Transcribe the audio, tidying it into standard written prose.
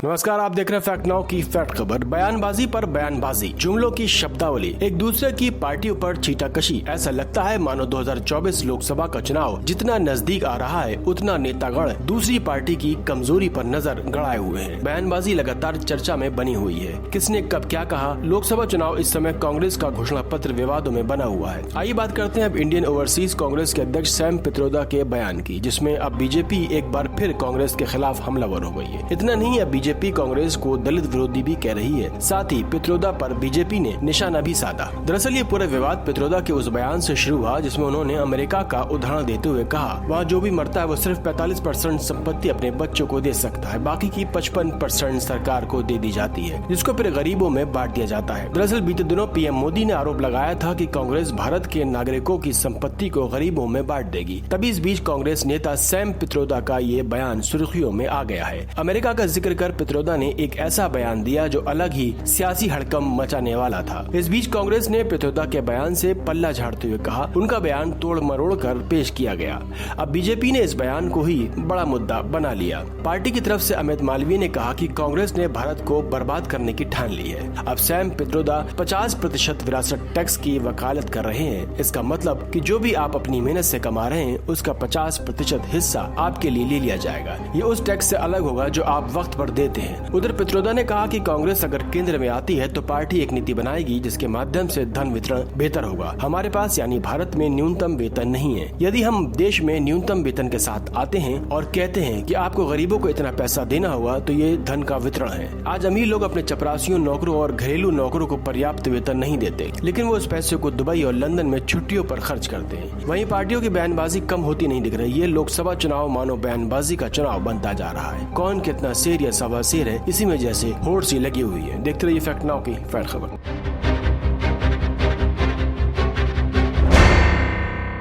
नमस्कार, आप देख रहे हैं फैक्ट नाउ की फैक्ट खबर। बयानबाजी पर बयानबाजी, जुमलों की शब्दावली, एक दूसरे की पार्टियों पर छींटाकशी। ऐसा लगता है मानो 2024 लोकसभा का चुनाव जितना नजदीक आ रहा है उतना नेतागण दूसरी पार्टी की कमजोरी पर नजर गड़ाए हुए हैं। बयानबाजी लगातार चर्चा में बनी हुई है। किसने कब क्या कहा। लोकसभा चुनाव इस समय कांग्रेस का घोषणा पत्र विवादों में बना हुआ है। आइए बात करते हैं अब इंडियन ओवरसीज कांग्रेस के अध्यक्ष सैम पित्रोदा के बयान की, जिसमें अब बीजेपी एक बार फिर कांग्रेस के खिलाफ हमलावर हो गई है। इतना नहीं है, बीजेपी कांग्रेस को दलित विरोधी भी कह रही है। साथ ही पित्रोदा पर बीजेपी ने निशाना भी साधा। दरअसल ये पूरा विवाद पित्रोदा के उस बयान से शुरू हुआ जिसमें उन्होंने अमेरिका का उदाहरण देते हुए कहा, वहाँ जो भी मरता है वो सिर्फ 45% संपत्ति अपने बच्चों को दे सकता है, बाकी की 55% सरकार को दे दी जाती है, जिसको फिर गरीबों में बांट दिया जाता है। दरअसल बीते दिनों पीएम मोदी ने आरोप लगाया था कि कांग्रेस भारत के नागरिकों की संपत्ति को गरीबों में बांट देगी। तभी इस बीच कांग्रेस नेता सैम पित्रोदा का ये बयान सुर्खियों में आ गया है। अमेरिका का जिक्र कर पित्रोदा ने एक ऐसा बयान दिया जो अलग ही सियासी हड़कंप मचाने वाला था। इस बीच कांग्रेस ने पित्रोदा के बयान से पल्ला झाड़ते हुए कहा, उनका बयान तोड़ मरोड़ कर पेश किया गया। अब बीजेपी ने इस बयान को ही बड़ा मुद्दा बना लिया। पार्टी की तरफ से अमित मालवीय ने कहा कि कांग्रेस ने भारत को बर्बाद करने की ठान ली है। अब सैम पित्रोदा 50% विरासत टैक्स की वकालत कर रहे हैं। इसका मतलब कि जो भी आप अपनी मेहनत से कमा रहे हैं उसका 50% हिस्सा आपके लिए ले लिया जाएगा। ये उस टैक्स से अलग होगा जो आप वक्त पर देते हैं। उधर पित्रोदा ने कहा कि कांग्रेस अगर केंद्र में आती है तो पार्टी एक नीति बनाएगी जिसके माध्यम से धन वितरण बेहतर होगा। हमारे पास यानी भारत में न्यूनतम वेतन नहीं है। यदि हम देश में न्यूनतम वेतन के साथ आते हैं और कहते हैं कि आपको गरीबों को इतना पैसा देना होगा तो ये धन का वितरण है। आज अमीर लोग अपने चपरासियों, नौकरों और घरेलू नौकरों को पर्याप्त वेतन नहीं देते, लेकिन वो उस पैसे को दुबई और लंदन में छुट्टियों पर खर्च करते हैं। वहीं पार्टियों की बयानबाजी कम होती नहीं दिख रही है। लोकसभा चुनाव मानो बयानबाजी का चुनाव बनता जा रहा है। कौन कितना शेर या सवा शेर है, इसी में जैसे होड़ सी लगी हुई है। देखते रहिए फैक्ट नाउ की फैक्ट खबर।